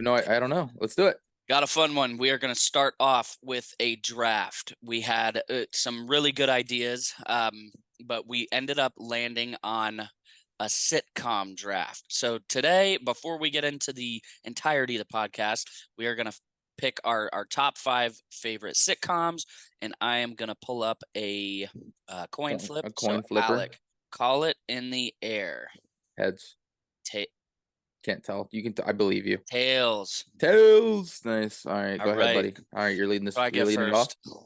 I don't know. Let's do it. Got a fun one. We are going to start off with a draft. We had some really good ideas, but we ended up landing on a sitcom draft. So today, before we get into the entirety of the podcast, we are going to pick our top 5 favorite sitcoms, and I am going to pull up a coin flip. A coin So, flipper. Alec, call it in the air. Heads. Can't tell. You can. I believe you. Tails. Tails. Nice. All right. All Go ahead, right. buddy. All right. You're leading this. So I You're get leading it off. first.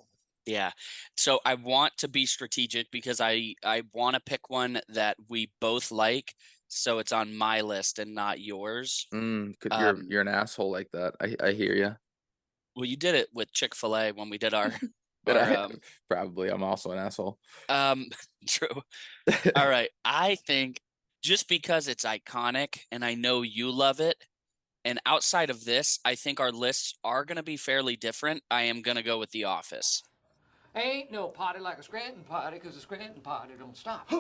Yeah. So I want to be strategic because I want to pick one that we both like, so it's on my list and not yours. You're an asshole like that. I hear you. Well, you did it with Chick-fil-A when we did our Probably. I'm also an asshole. true. All right. I think just because it's iconic and I know you love it, and outside of this, I think our lists are going to be fairly different. I am going to go with The Office. Ain't no party like a Scranton party, because a Scranton party don't stop.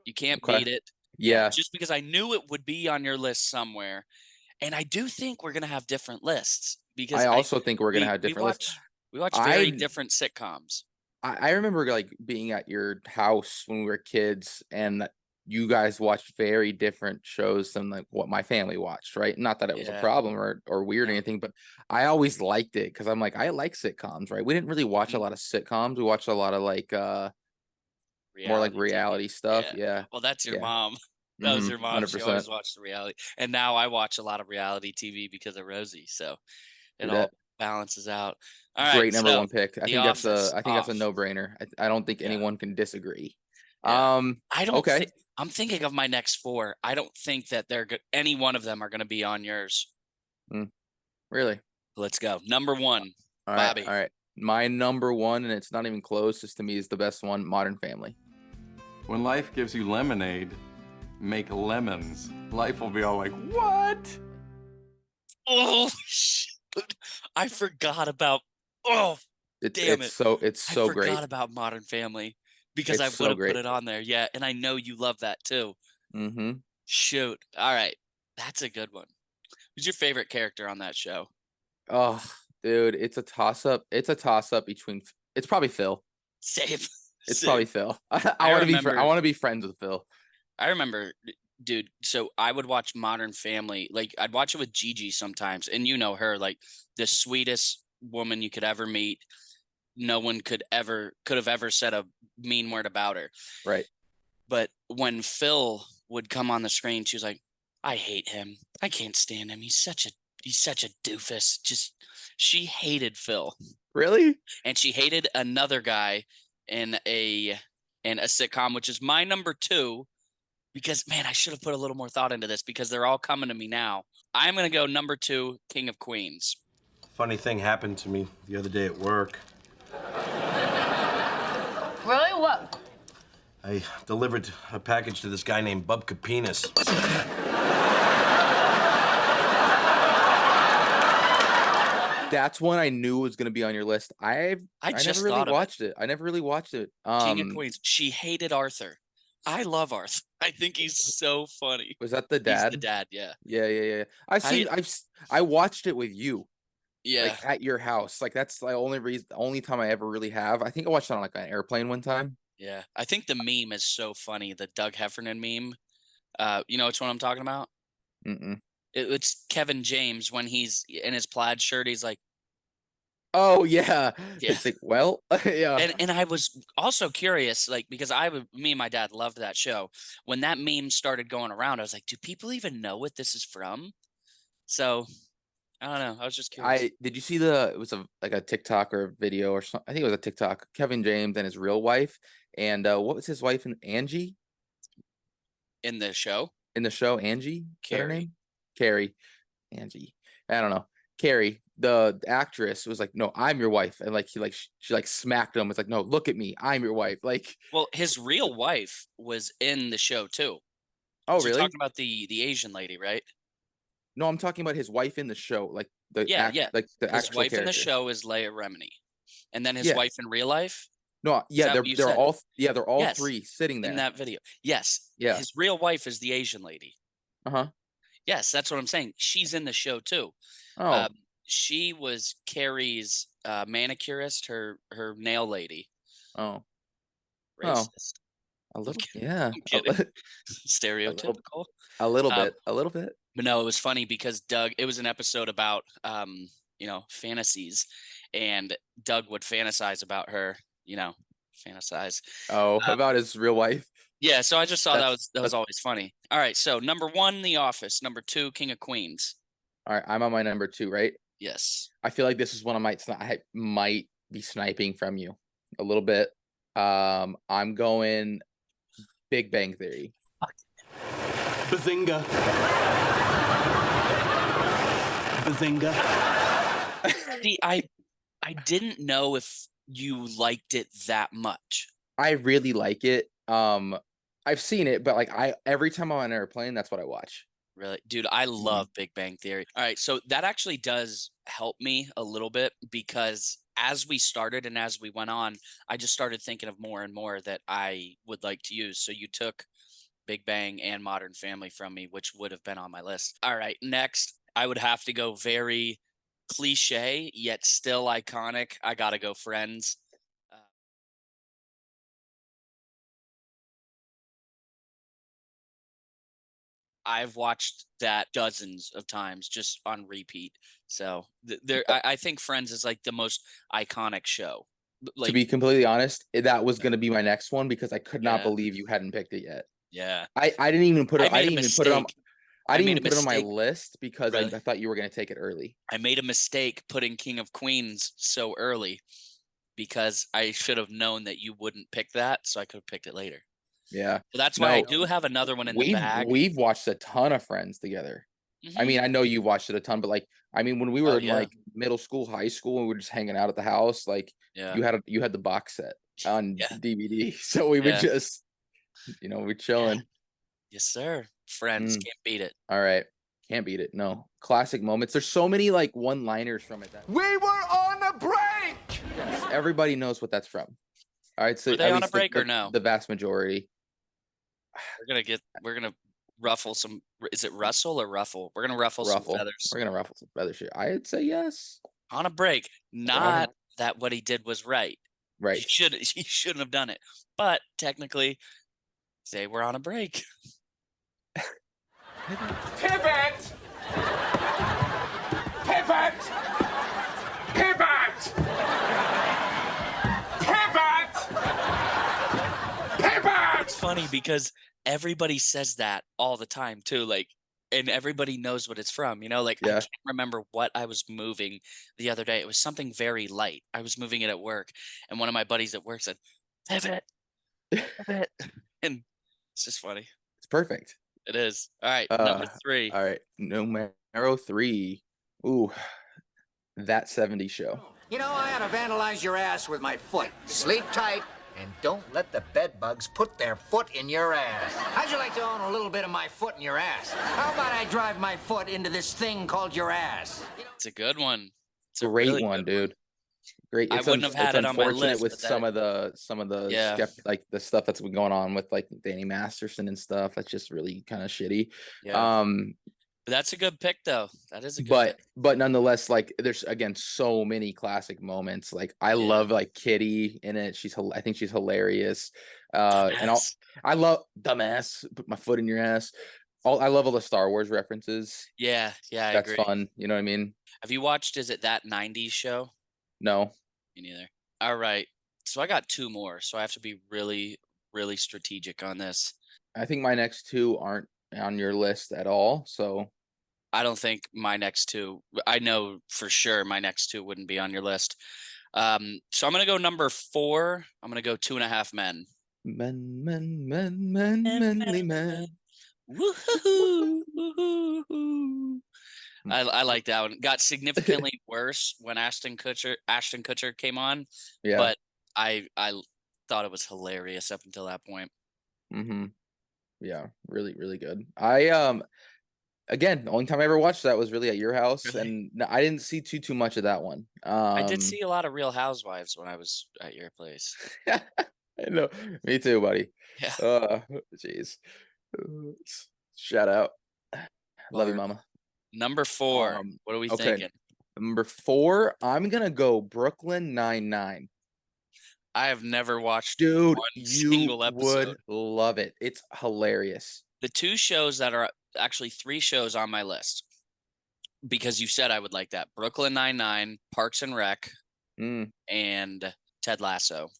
You can't beat it. Yeah. Just because I knew it would be on your list somewhere. And I do think we're going to have different lists. Because I also think we're going to have different lists. We watch very different sitcoms. I remember like being at your house when we were kids, and you guys watched very different shows than like what my family watched, right? Not that it was a problem or weird or anything, but I always liked it because I'm like, I like sitcoms, right? We didn't really watch a lot of sitcoms. We watched a lot of like more like reality stuff. Yeah. Well, that's your mom. That was your mom. 100%. She always watched the reality. And now I watch a lot of reality TV because of Rosie. So it all balances out. All right. Great number one pick. I think that's a no-brainer. I don't think anyone can disagree. Yeah. I'm thinking of my next 4. I don't think that any one of them are going to be on yours. Really? Let's go. Number 1, Bobby. All right. My number 1, and it's not even close, just to me is the best one, Modern Family. When life gives you lemonade, make lemons. Life will be all like, what? Oh, shoot. I forgot about, damn it. It's so great. I forgot about Modern Family. Because I would have put it on there. Yeah, and I know you love that too. Mm-hmm. Shoot. All right. That's a good one. Who's your favorite character on that show? Oh, dude, it's a toss-up. It's a toss-up between it's probably Phil. Same. It's probably Phil. I want to be friends with Phil. I remember, dude, so I would watch Modern Family. Like I'd watch it with Gigi sometimes, and you know her, like the sweetest woman you could ever meet. No one could have ever said a mean word about her. Right. But when Phil would come on the screen, she was like, I hate him. I can't stand him. He's such a doofus. She hated Phil. Really? And she hated another guy in a sitcom, which is my number 2, because man, I should have put a little more thought into this because they're all coming to me now. I'm going to go number 2, King of Queens. Funny thing happened to me the other day at work. Really? What? I delivered a package to this guy named Bubka Penis. That's one I knew was going to be on your list. I never really watched it. I never really watched it. King of Queens. She hated Arthur. I love Arthur. I think he's so funny. Was that the dad? He's the dad, yeah. Yeah. I watched it with you. Yeah. Like at your house. Like that's the only time I ever really have. I think I watched it on like an airplane one time. Yeah. I think the meme is so funny, the Doug Heffernan meme. You know which one I'm talking about? Mm-mm. It's Kevin James when he's in his plaid shirt. He's like, oh yeah. It's like, well, yeah. And I was also curious, like, because me and my dad loved that show. When that meme started going around, I was like, do people even know what this is from? So I don't know. I was just curious. Did you see it was like a TikTok or video or something? I think it was a TikTok. Kevin James and his real wife. And what was his wife? Angie? In the show? In the show, Angie? Carrie. Carrie. Angie. I don't know. Carrie, the actress, was like, no, I'm your wife. And like she smacked him. It's like, no, look at me. I'm your wife. Like, well, his real wife was in the show too. Oh, so really? You're talking about the Asian lady, right? No, I'm talking about his wife in the show, like the like the his wife character. In the show is Leia Remini, and then his wife in real life. No, yeah, they're all 3 sitting there in that video. Yes, yeah. His real wife is the Asian lady. Uh-huh. Yes, that's what I'm saying. She's in the show too. Oh. She was Carrie's manicurist, her nail lady. Oh. Oh. Racist. A I'm little, kidding. yeah. I'm kidding. A little, Stereotypical. a little Um, bit. A little bit. But no, it was funny because Doug, it was an episode about fantasies, and Doug would fantasize about her, fantasize. Oh, Uh, about his real wife. yeah, so I just saw that was That's always funny. All right, so number 1, The Office. Number 2, King of Queens. all right. I'm on my number 2, right? Yes. I feel like this is one I might be sniping from you a little bit. I'm going Big Bang Theory. Bazinga. Bazinga. See, I didn't know if you liked it that much. I really like it. I've seen it, but like every time I'm on an airplane, that's what I watch. Really? Dude, I love Big Bang Theory. All right, so that actually does help me a little bit because as we started and as we went on, I just started thinking of more and more that I would like to use. So you took Big Bang and Modern Family from me, which would have been on my list. All right, next, I would have to go very cliche, yet still iconic. I got to go Friends. I've watched that dozens of times just on repeat. So I think Friends is like the most iconic show. To be completely honest, that was Yeah. going to be my next one because I could not Yeah. believe you hadn't picked it yet. Yeah. I didn't even put it. I didn't even put it on. I didn't made even a put it on my mistake. list because Really? I thought you were going to take it early. I made a mistake putting King of Queens so early because I should have known that you wouldn't pick that, so I could have picked it later. Yeah. So that's why I No, do have another one in the bag. we've watched a ton of Friends together. I mean, I know you watched it a ton, but like, I mean, when we were in yeah. like middle school, high school, and we were just hanging out at the house, like Yeah. you had the box set on Yeah. DVD, so we would Yeah. just, we're chilling. Yes, sir. Friends can't beat it. All right, can't beat it. No classic moments. There's so many like one-liners from it that We were on a break. yes, everybody knows what that's from. All right, so Were they at on a least break or no? The vast majority. We're gonna ruffle some. Is it rustle or ruffle? We're gonna ruffle some feathers. We're gonna ruffle some feathers here. I'd say yes. On a break. Not that what he did was right. Right. He shouldn't have done it. But technically, they were on a break. Pivot. Pivot. Pivot. Pivot. Pivot. It's funny because everybody says that all the time too. Like, and everybody knows what it's from. Like I can't remember what I was moving the other day. It was something very light. I was moving it at work, and one of my buddies at work said, "Pivot, pivot," and it's just funny. It's perfect. It is. All right, number 3. All right, numero 3. Ooh, That 70s Show. You know, I ought to vandalize your ass with my foot. Sleep tight and don't let the bed bugs put their foot in your ass. How'd you like to own a little bit of my foot in your ass? How about I drive my foot into this thing called your ass? It's a good one. It's a Great really one, good dude. Great. I wouldn't have had it on my list, with but some of the Yeah. like the stuff that's been going on with like Danny Masterson and stuff. That's just really kind of shitty. Yeah. But that's a good pick, though. That is a good pick. But nonetheless, like there's again so many classic moments. Like I love like Kitty in it. I think she's hilarious. And I love dumbass. Put my foot in your ass. I love all the Star Wars references. Yeah, I That's agree. fun. You know what I mean? Have you watched? Is it That 90s Show? No. Me neither. All right. So I got 2 more. So I have to be really, really strategic on this. I think my next 2 aren't on your list at all. So I don't think my next 2. I know for sure my next 2 wouldn't be on your list. So I'm gonna go number 4. I'm gonna go 2.5 Men. Manly men. Woohoo! Woohoo! I like that one. Got significantly worse when Ashton Kutcher came on. Yeah. But I thought it was hilarious up until that point. Mm-hmm. Yeah, really, really good. Again, the only time I ever watched that was really at your house, Really? and I didn't see too much of that one. I did see a lot of Real Housewives when I was at your place. I know, me too, buddy. Yeah. Jeez. Shout out. Love you, Barb. mama. Number 4. Um, What are we okay. thinking? Number 4, I'm gonna go Brooklyn Nine-Nine. I have never watched Dude, one you single episode. would love it. It's hilarious. The 2 shows that are actually 3 shows on my list because you said I would like that. Brooklyn Nine-Nine, Parks and Rec, Mm. and Ted Lasso.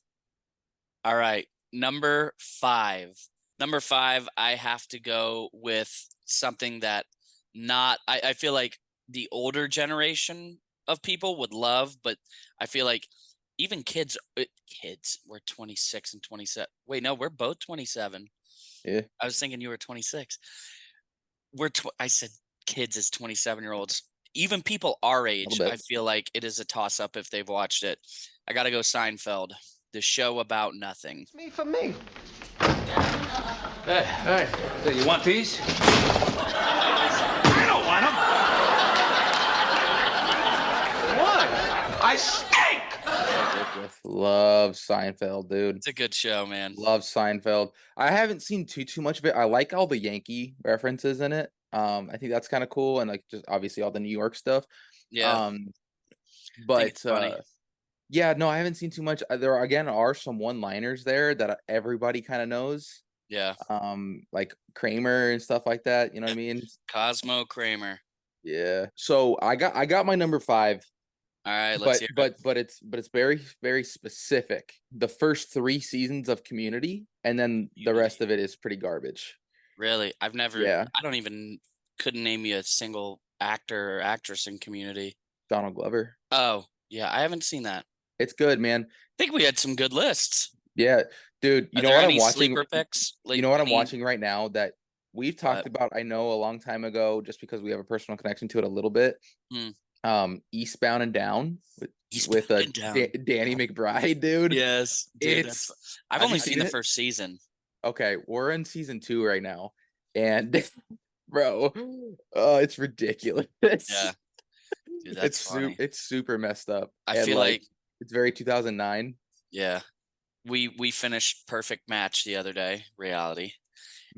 All right, number 5. Number 5, I have to go with something that I feel like the older generation of people would love, but I feel like even kids, we're 26 and 27. Wait, no, we're both 27. Yeah. I was thinking you were 26. I said kids as 27-year-olds. Even people our age, bit. I feel like it is a toss-up if they've watched it. I got to go Seinfeld, the show about nothing. Me for me. Hey, you want these? I don't want them. What? I stink! Love Seinfeld, dude. It's a good show, man. Love Seinfeld. I haven't seen too much of it. I like all the Yankee references in it. I think that's kind of cool, and like just obviously all the New York stuff. Yeah. But funny. yeah, no, I haven't seen too much. There again are some one-liners there that everybody kind of knows. Yeah. Like Kramer and stuff like that. You know what I mean? Cosmo Kramer. Yeah. So I got my number 5. All right, let's hear it. But it's very, very specific. The first 3 seasons of Community, and then the rest of it is pretty garbage. Really? I've never. Yeah. I don't even couldn't name you a single actor or actress in Community. Donald Glover. Oh, yeah, I haven't seen that. It's good, man. I think we had some good lists. Yeah, dude. You Are know there what any I'm watching? sleeper picks? You know what I'm any- watching right now that we've talked about, I know, a long time ago, just because we have a personal connection to it a little bit. Eastbound and Down with Danny McBride, dude. Yes, dude, I've have only you seen seen the it? first season. Okay, we're in season 2 right now, and bro, oh, it's ridiculous. Yeah, dude, that's funny. It's super messed up. I And, feel like it's very 2009. yeah, we finished Perfect Match the other day, reality,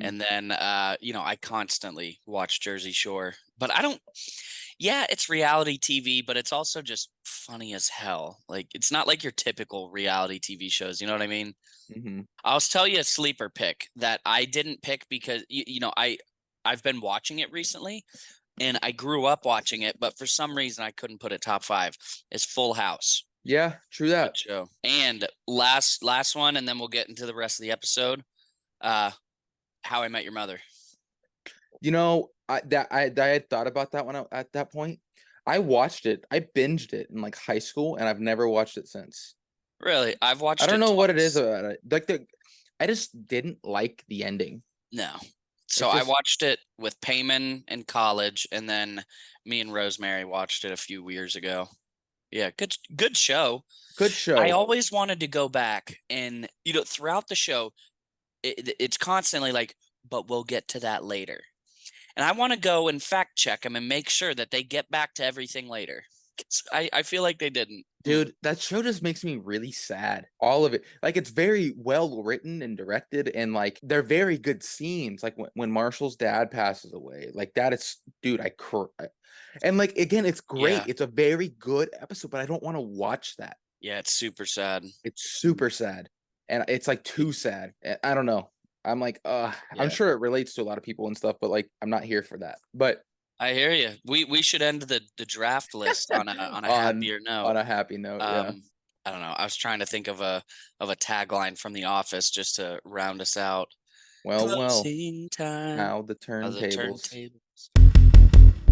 and then I constantly watch Jersey Shore, but I don't. Yeah, it's reality TV, but it's also just funny as hell. Like, it's not like your typical reality TV shows. You know what I mean? Mm-hmm. I'll tell you a sleeper pick that I didn't pick because I've been watching it recently, and I grew up watching it, but for some reason I couldn't put it top 5. Is Full House. Yeah, true that. Good show. And last one, and then we'll get into the rest of the episode. How I Met Your Mother. You know, I had thought about that one at that point. I watched it. I binged it in like high school, and I've never watched it since. Really, I've watched. I don't know what it is twice. about it. Like I just didn't like the ending. No. So I watched it with Payman in college, and then me and Rosemary watched it a few years ago. Yeah, good show. Good show. I always wanted to go back, and throughout the show, it's constantly like, but we'll get to that later. And I want to go and fact check them and make sure that they get back to everything later. I feel like they didn't. Dude, that show just makes me really sad. All of it. Like, it's very well written and directed, and like they're very good scenes. Like when Marshall's dad passes away, like that is, dude, and like again, it's great. Yeah. It's a very good episode, but I don't want to watch that. Yeah, it's super sad. It's super sad. And it's like too sad. I don't know. I'm like, Yeah. I'm sure it relates to a lot of people and stuff, but like I'm not here for that. But I hear you. We should end the draft list on a happier note. On a happy note, yeah. I don't know. I was trying to think of a tagline from The Office just to round us out. Well, Closing time how the of the turntables. turntables.